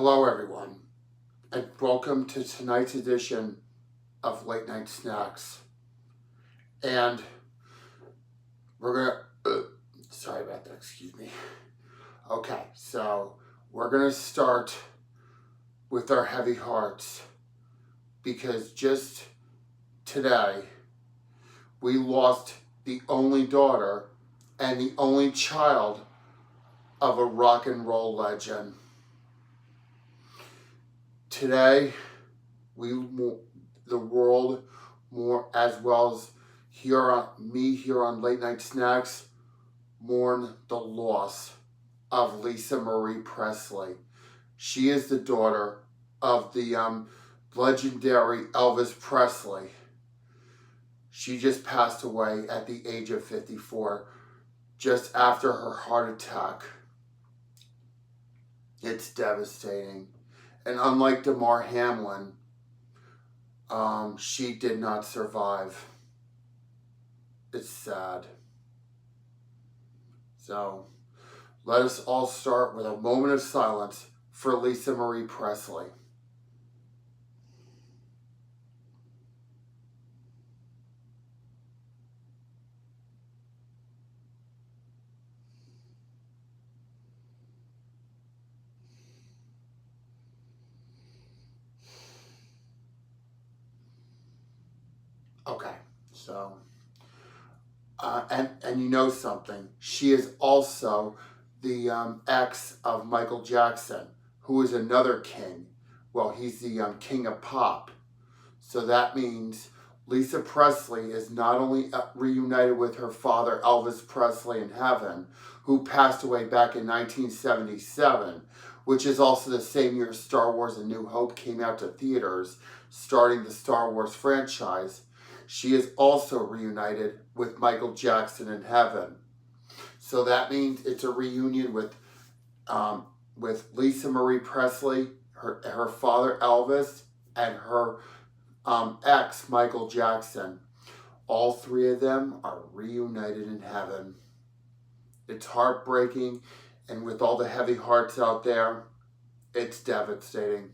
Hello everyone, and welcome to tonight's edition of Late Night Snacks. And we're gonna, sorry about that, excuse me. Okay, so we're gonna start with our heavy hearts because just today we lost the only daughter and the only child of a rock and roll legend. Today, the world, more as well as here on Late Night Snacks, mourn the loss of Lisa Marie Presley. She is the daughter of the legendary Elvis Presley. She just passed away at the age of 54, just after her heart attack. It's devastating. And unlike Damar Hamlin, she did not survive. It's sad. So, let us all start with a moment of silence for Lisa Marie Presley. Okay, so, and you know something. She is also the ex of Michael Jackson, who is another king. Well, he's the king of pop. So that means Lisa Presley is not only reunited with her father, Elvis Presley, in heaven, who passed away back in 1977, which is also the same year Star Wars A New Hope came out to theaters, starting the Star Wars franchise. She is also reunited with Michael Jackson in heaven. So that means it's a reunion with Lisa Marie Presley, her father Elvis, and her ex Michael Jackson. All three of them are reunited in heaven. It's heartbreaking, and with all the heavy hearts out there, it's devastating.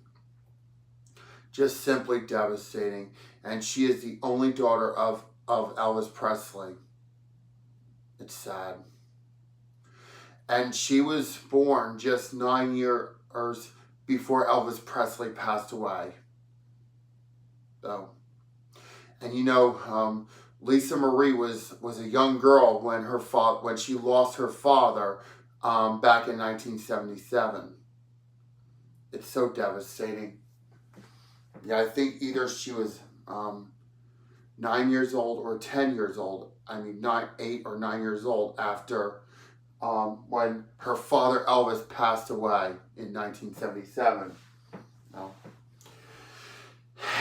Just simply devastating. And she is the only daughter of Elvis Presley. It's sad. And she was born just 9 years before Elvis Presley passed away. So, and you know, Lisa Marie was a young girl when she lost her father back in 1977. It's so devastating. Yeah, I think either she was 9 years old or 10 years old. I mean, not 8 or 9 years old after when her father Elvis passed away in 1977. No.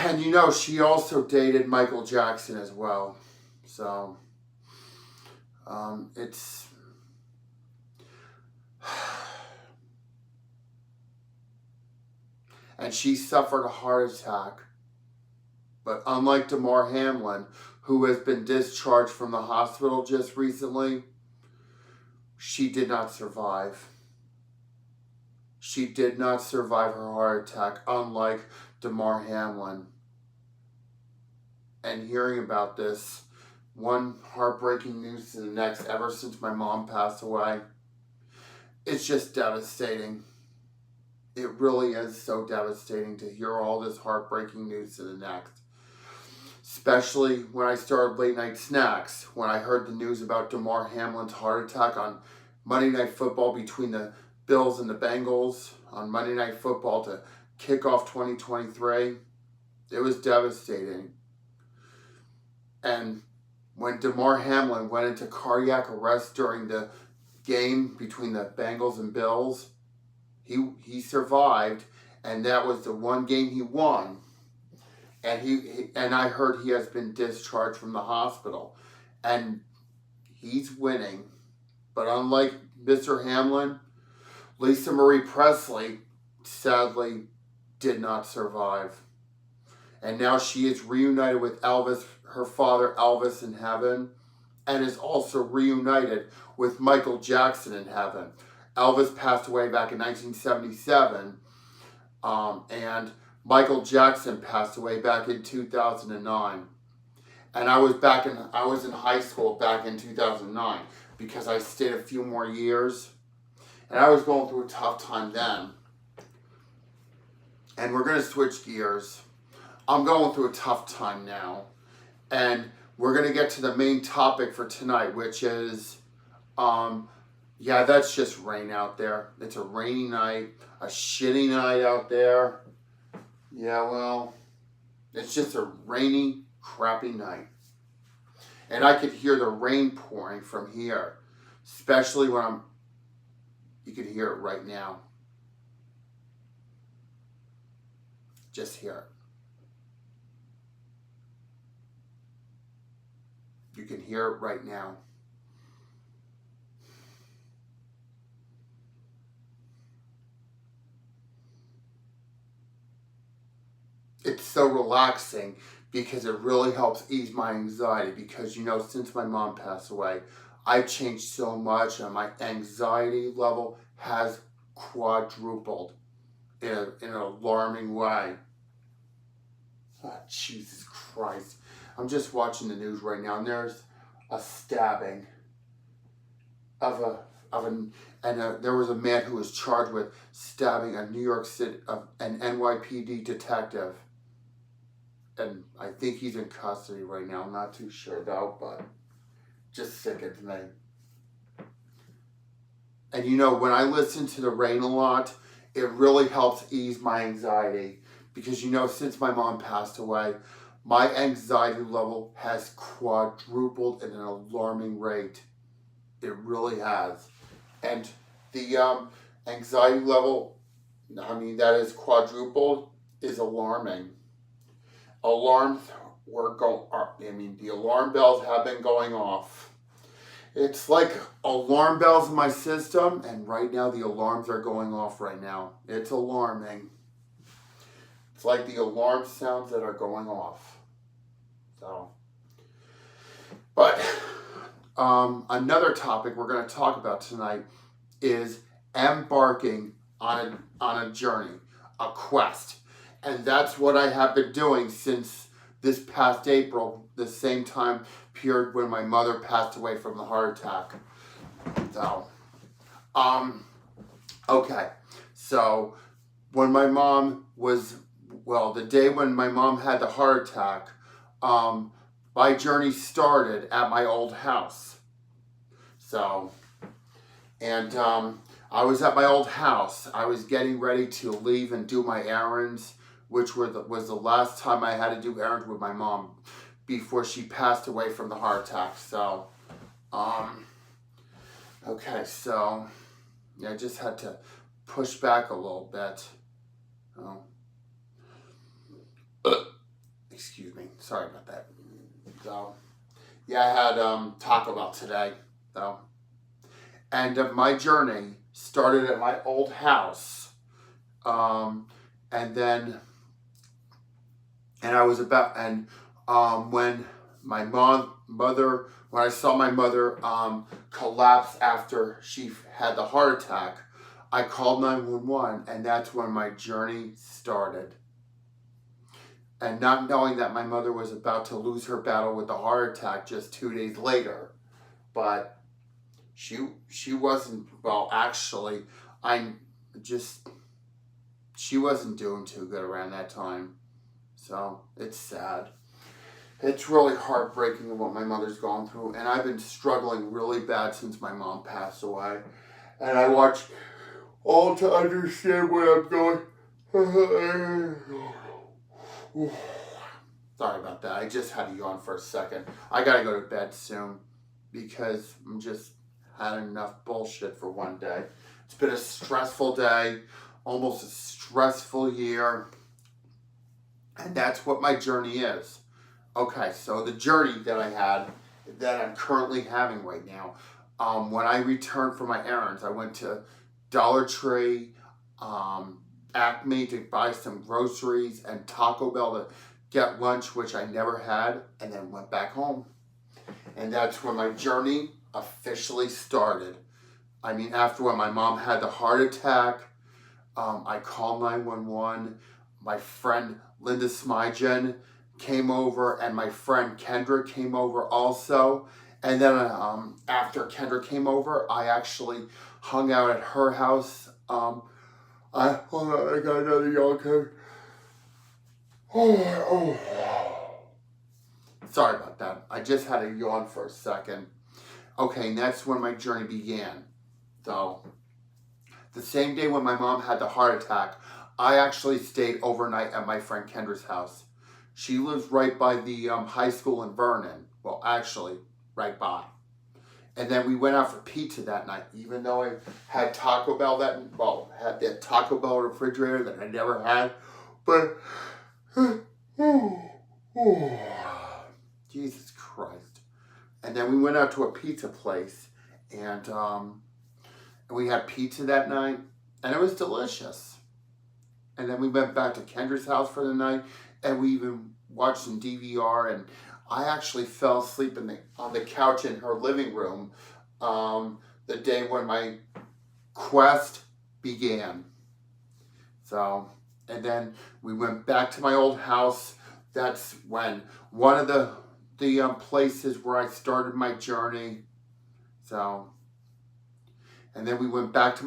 And you know, she also dated Michael Jackson as well. So, it's... And she suffered a heart attack. But unlike Damar Hamlin, who has been discharged from the hospital just recently, she did not survive. She did not survive her heart attack, unlike Damar Hamlin. And hearing about this, one heartbreaking news to the next, ever since my mom passed away, it's just devastating. It really is so devastating to hear all this heartbreaking news to the next. Especially when I started Late Night Snacks, when I heard the news about Damar Hamlin's heart attack on Monday Night Football between the Bills and the Bengals on Monday Night Football to kick off 2023. It was devastating. And when Damar Hamlin went into cardiac arrest during the game between the Bengals and Bills, he survived, and that was the one game he won. And I heard he has been discharged from the hospital, and he's winning. But unlike Mr. Hamlin, Lisa Marie Presley sadly did not survive. And now she is reunited with Elvis, her father Elvis, in heaven, and is also reunited with Michael Jackson in heaven. Elvis passed away back in 1977, And Michael Jackson passed away back in 2009. And I was in high school back in 2009 because I stayed a few more years. And I was going through a tough time then. And we're going to switch gears. I'm going through a tough time now. And we're going to get to the main topic for tonight, which is, yeah, that's just rain out there. It's a rainy night, a shitty night out there. Yeah, well, it's just a rainy, crappy night. And I could hear the rain pouring from here, especially when you could hear it right now. Just hear it. You can hear it right now. It's so relaxing because it really helps ease my anxiety because, since my mom passed away, I've changed so much and my anxiety level has quadrupled in an alarming way. Oh, Jesus Christ. I'm just watching the news right now and there's a stabbing there was a man who was charged with stabbing a New York City, an NYPD detective. And I think he's in custody right now. I'm not too sure though, but just sickens me. And when I listen to the rain a lot, it really helps ease my anxiety. Because since my mom passed away, my anxiety level has quadrupled at an alarming rate. It really has. And the anxiety level, that is quadrupled, is alarming. Alarms the alarm bells have been going off. It's like alarm bells in my system, and right now the alarms are going off right now. It's alarming. It's like the alarm sounds that are going off. So, but another topic we're going to talk about tonight is embarking on a journey, a quest. And that's what I have been doing since this past April, the same time period when my mother passed away from the heart attack. So, okay. So, when my mom the day when my mom had the heart attack, my journey started at my old house. So, and I was at my old house. I was getting ready to leave and do my errands, which was the last time I had to do errands with my mom before she passed away from the heart attack. So, okay, so I just had to push back a little bit. Excuse me, sorry about that. So, yeah, I had Taco Bell today, though. And my journey started at my old house, and I was when I saw my mother collapse after she had the heart attack, I called 911, and that's when my journey started. And not knowing that my mother was about to lose her battle with the heart attack just 2 days later, but she wasn't, actually, she wasn't doing too good around that time. So, it's sad. It's really heartbreaking what my mother's gone through. And I've been struggling really bad since my mom passed away. And I watch all to understand where I'm going. Sorry about that. I just had to yawn for a second. I gotta go to bed soon because I'm just had enough bullshit for one day. It's been a stressful day, almost a stressful year, and that's what my journey is. Okay, so the journey that I had, that I'm currently having right now, when I returned from my errands, I went to Dollar Tree, Acme to buy some groceries, and Taco Bell to get lunch, which I never had, and then went back home. And that's when my journey officially started. After when my mom had the heart attack, I called 911. My friend Linda Smygen came over, and my friend Kendra came over also. And then after Kendra came over, I actually hung out at her house. Hold on, I got another yawn. Sorry about that. I just had a yawn for a second. Okay, and that's when my journey began. So, the same day when my mom had the heart attack, I actually stayed overnight at my friend Kendra's house. She lives right by the high school in Vernon. Well, actually, right by. And then we went out for pizza that night, even though I had Taco Bell had that Taco Bell refrigerator that I never had. But, Jesus Christ. And then we went out to a pizza place, and we had pizza that night, and it was delicious. And then we went back to Kendra's house for the night, and we even watched some DVR, and I actually fell asleep on the couch in her living room the day when my quest began. So, and then we went back to my old house. That's when one of the places where I started my journey. So, and then we went back to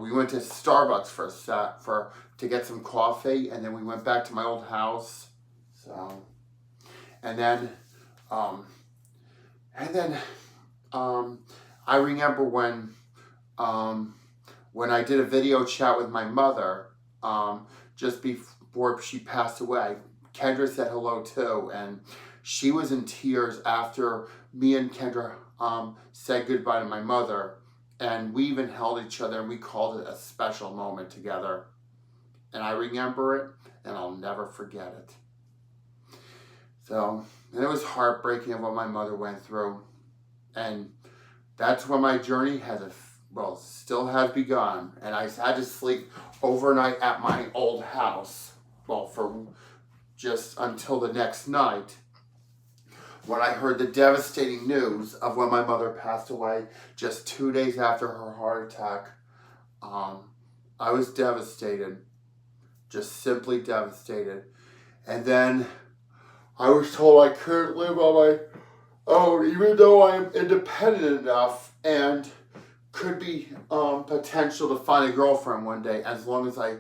we went to Starbucks to get some coffee, and then we went back to my old house. So, and then I remember when I did a video chat with my mother, just before she passed away. Kendra said hello too, and she was in tears after me and Kendra said goodbye to my mother, and we even held each other, and we called it a special moment together. And I remember it, and I'll never forget it. So, and it was heartbreaking of what my mother went through. And that's when my journey still has begun. And I had to sleep overnight at my old house, for just until the next night, when I heard the devastating news of when my mother passed away just 2 days after her heart attack. I was devastated, just simply devastated. And then I was told I couldn't live on my own, even though I am independent enough and could be potential to find a girlfriend one day, as long as I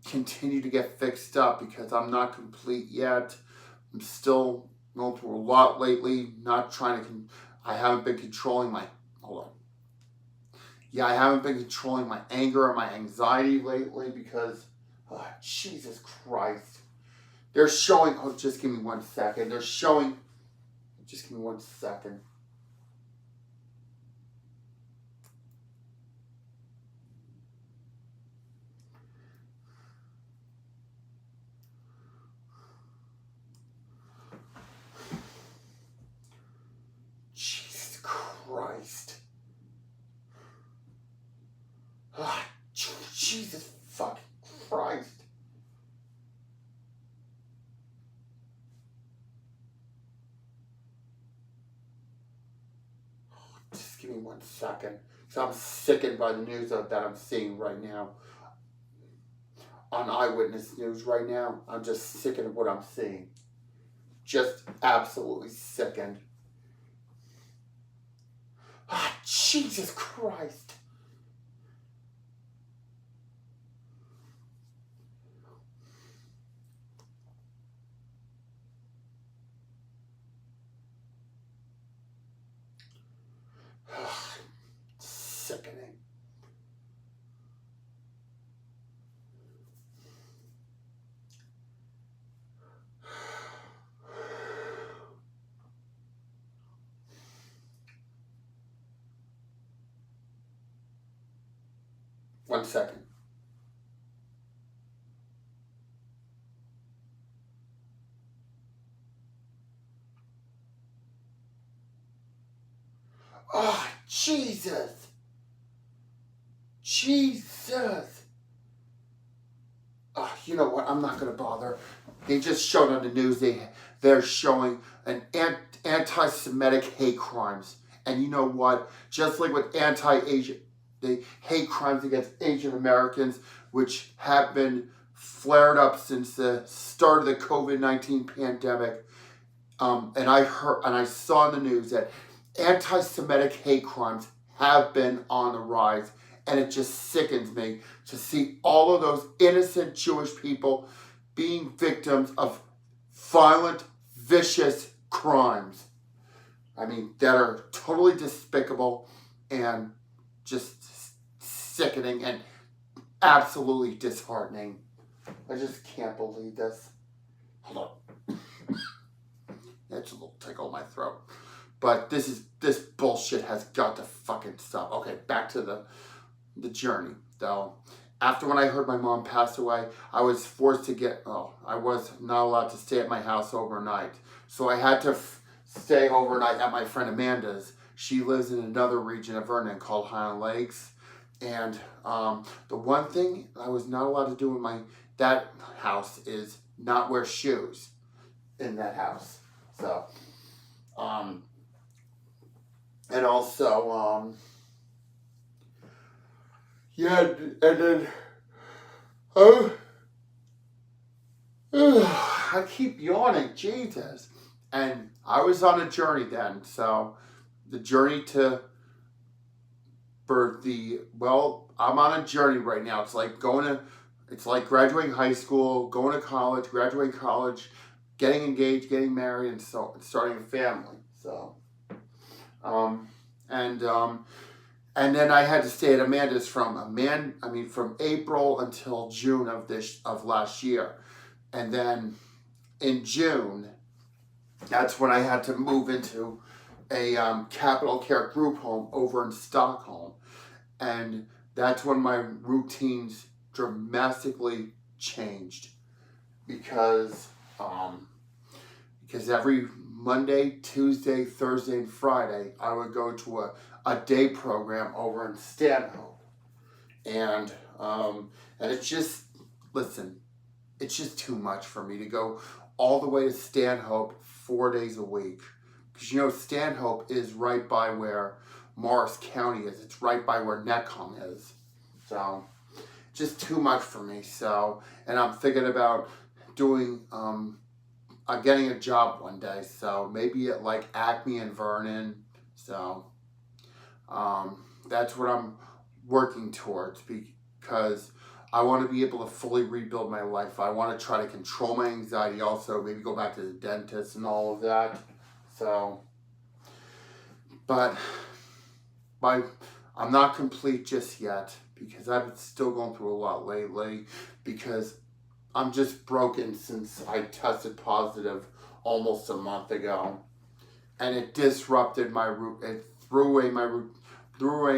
continue to get fixed up, because I'm not complete yet. I'm still going through a lot lately, I haven't been controlling my, I haven't been controlling my anger and my anxiety lately, because, Jesus Christ. They're showing, just give me 1 second. Just give me 1 second. Jesus Christ. Jesus fucking Christ. Just give me 1 second. So I'm sickened by the news that I'm seeing right now. On Eyewitness News right now. I'm just sickened of what I'm seeing. Just absolutely sickened. Jesus Christ. Sickening. One second. Jesus. Jesus. You know what? I'm not going to bother. They just showed on the news they're showing an anti-Semitic hate crimes. And you know what? Just like with the hate crimes against Asian Americans, which have been flared up since the start of the COVID-19 pandemic. And I saw in the news that anti-Semitic hate crimes have been on the rise, and it just sickens me to see all of those innocent Jewish people being victims of violent, vicious crimes. I mean, that are totally despicable and just sickening and absolutely disheartening. I just can't believe this. Hold on. It's a little tickle in my throat. But this bullshit has got to fucking stop. Okay, back to the journey, though. After when I heard my mom pass away, I was forced to I was not allowed to stay at my house overnight. So I had to stay overnight at my friend Amanda's. She lives in another region of Vernon called Highland Lakes. And the one thing I was not allowed to do in that house is not wear shoes in that house. So, and also, yeah, and then, I keep yawning, Jesus. And I was on a journey then, so the journey I'm on a journey right now. It's like graduating high school, going to college, graduating college, getting engaged, getting married, and starting a family. So, and then I had to stay at Amanda's from April until June of last year, and then in June, that's when I had to move into a Capital Care group home over in Stockholm, and that's when my routines dramatically changed because every Monday, Tuesday, Thursday, and Friday I would go to a day program over in Stanhope, and it's just it's just too much for me to go all the way to Stanhope 4 days a week. Because Stanhope is right by where Morris County is. It's right by where Netcom is. So, just too much for me. So, and I'm thinking about doing, getting a job one day. So, maybe at like Acme and Vernon. So, that's what I'm working towards because I want to be able to fully rebuild my life. I want to try to control my anxiety also, maybe go back to the dentist and all of that. So, but I'm not complete just yet because I've still going through a lot lately because I'm just broken since I tested positive almost a month ago. And it disrupted it threw away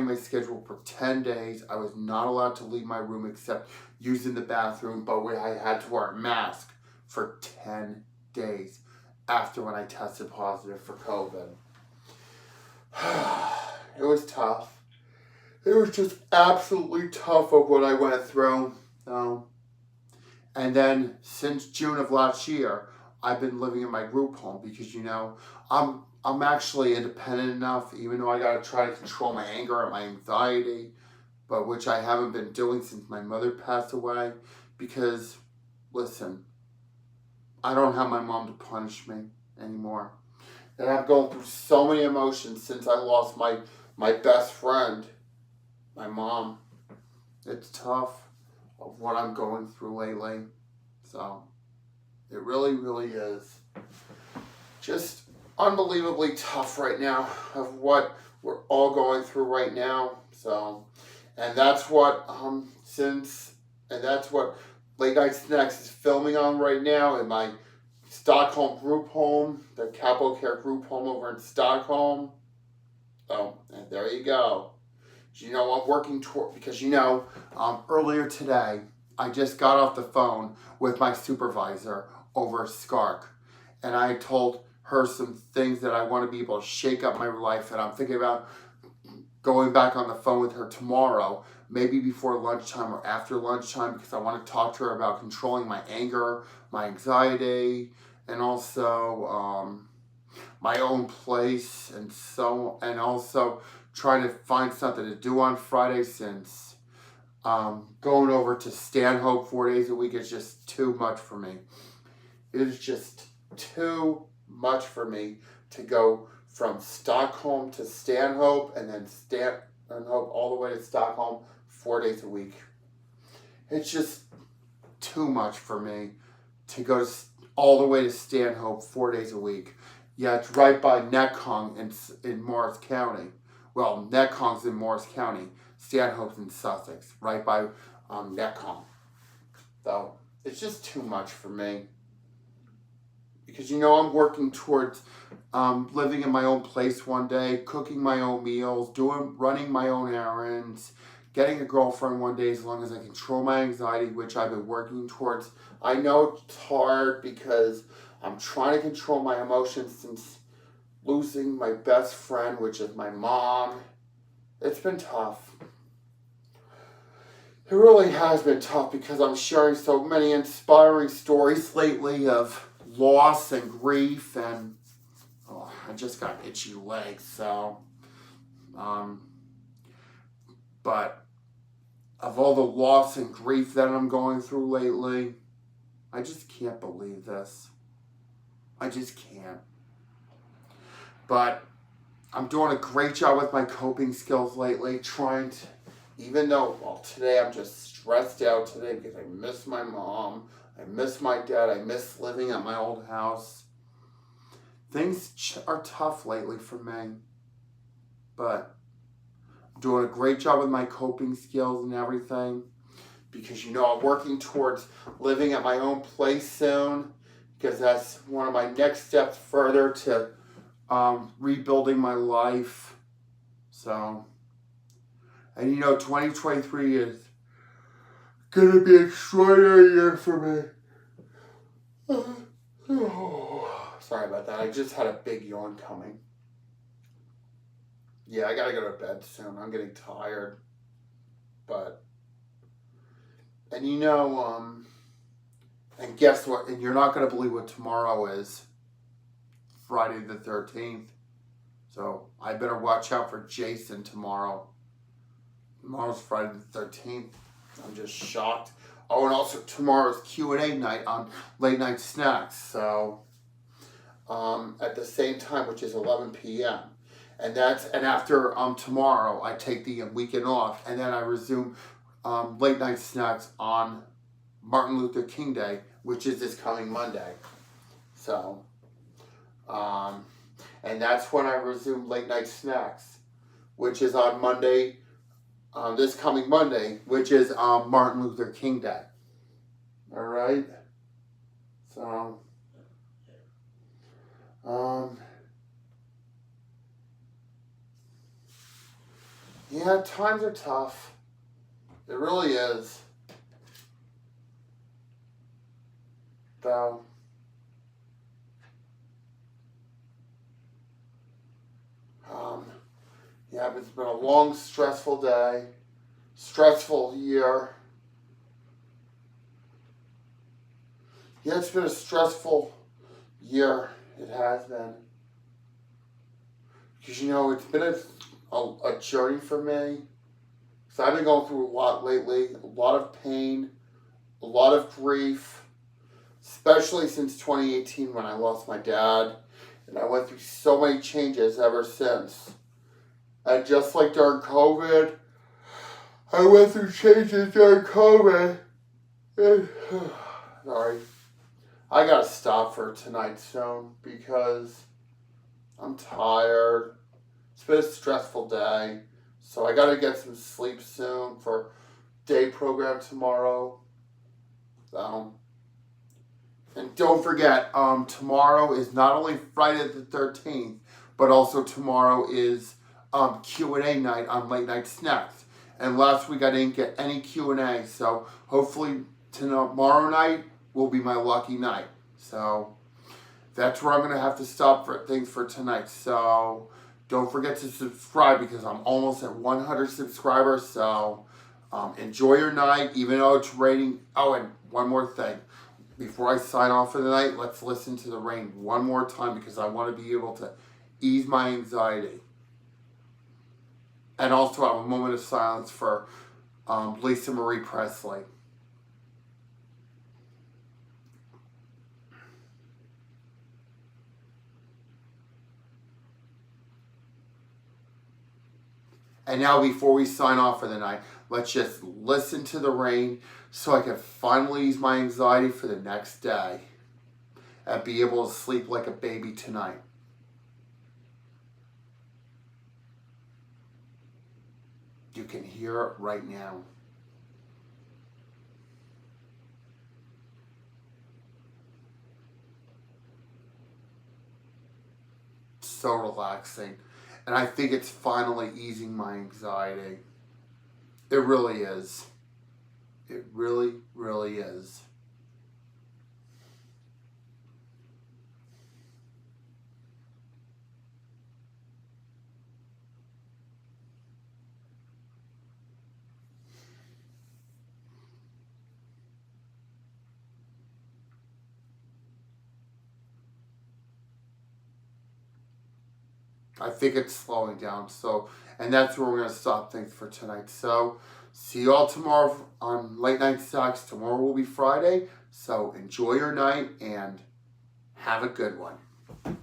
my schedule for 10 days. I was not allowed to leave my room except using the bathroom, but I had to wear a mask for 10 days after when I tested positive for COVID. It was tough. It was just absolutely tough of what I went through. And then since June of last year, I've been living in my group home because, I'm actually independent enough, even though I got to try to control my anger and my anxiety, but which I haven't been doing since my mother passed away because, listen, I don't have my mom to punish me anymore. And I'm going through so many emotions since I lost my best friend, my mom. It's tough of what I'm going through lately. So, it really, really is. Just unbelievably tough right now of what we're all going through right now. So, and that's what Late Night Snacks is filming on right now in my Stockholm group home, the Capital Care group home over in Stockholm. Oh, and there you go. I'm working toward, because earlier today, I just got off the phone with my supervisor over Skark, and I told her some things that I want to be able to shake up my life, and I'm thinking about going back on the phone with her tomorrow, maybe before lunchtime or after lunchtime, because I want to talk to her about controlling my anger, my anxiety, and also my own place, and also trying to find something to do on Friday since Going over to Stanhope 4 days a week is just too much for me. It is just too much for me to go from Stockholm to Stanhope and then Stanhope all the way to Stockholm 4 days a week. It's just too much for me to go all the way to Stanhope 4 days a week. Yeah, it's right by Neckhong in Morris County. Well, Neckhong's in Morris County. Stanhope's in Sussex, right by Neckhong. So it's just too much for me. Because I'm working towards living in my own place one day, cooking my own meals, running my own errands, getting a girlfriend one day as long as I control my anxiety, which I've been working towards. I know it's hard because I'm trying to control my emotions since losing my best friend, which is my mom. It's been tough. It really has been tough because I'm sharing so many inspiring stories lately of loss and grief, and I just got itchy legs, so but of all the loss and grief that I'm going through lately, I just can't believe this. I just can't. But I'm doing a great job with my coping skills lately, trying to, even though, today I'm just stressed out today because I miss my mom, I miss my dad, I miss living at my old house. Things are tough lately for me, but I'm doing a great job with my coping skills and everything because, I'm working towards living at my own place soon because that's one of my next steps further to rebuilding my life. So, and 2023 is going to be an extraordinary year for me. Sorry about that. I just had a big yawn coming. Yeah, I got to go to bed soon. I'm getting tired. And guess what? And you're not going to believe what tomorrow is. Friday the 13th. So I better watch out for Jason tomorrow. Tomorrow's Friday the 13th. I'm just shocked. Oh, and also tomorrow's Q&A night on Late Night Snacks. So at the same time, which is 11 p.m. And after tomorrow, I take the weekend off, and then I resume Late Night Snacks on Martin Luther King Day, which is this coming Monday. So, and that's when I resume Late Night Snacks, which is on Monday, this coming Monday, which is Martin Luther King Day. All right. So, yeah, times are tough. It really is. So, yeah, it's been a long, stressful day, stressful year. Yeah, it's been a stressful year. It has been. Because, it's been a journey for me. So I've been going through a lot lately, a lot of pain, a lot of grief, especially since 2018 when I lost my dad. And I went through so many changes ever since. And just like during COVID, I went through changes during COVID. Sorry. I gotta stop for tonight soon because I'm tired. It's been a stressful day. So I gotta get some sleep soon for day program tomorrow. And don't forget, tomorrow is not only Friday the 13th, but also tomorrow is Q&A night on Late Night Snacks. And last week I didn't get any Q&A, so hopefully tomorrow night will be my lucky night. So that's where I'm going to have to stop for things for tonight. So don't forget to subscribe because I'm almost at 100 subscribers. So enjoy your night, even though it's raining. Oh, and one more thing. Before I sign off for the night, let's listen to the rain one more time because I want to be able to ease my anxiety. And also have a moment of silence for Lisa Marie Presley. And now before we sign off for the night, let's just listen to the rain so I can finally ease my anxiety for the next day and be able to sleep like a baby tonight. You can hear it right now. So relaxing. And I think it's finally easing my anxiety. It really is. It really, really is. I think it's slowing down. So, and that's where we're going to stop things for tonight. So, see you all tomorrow on Late Night Sax. Tomorrow will be Friday. So, enjoy your night and have a good one.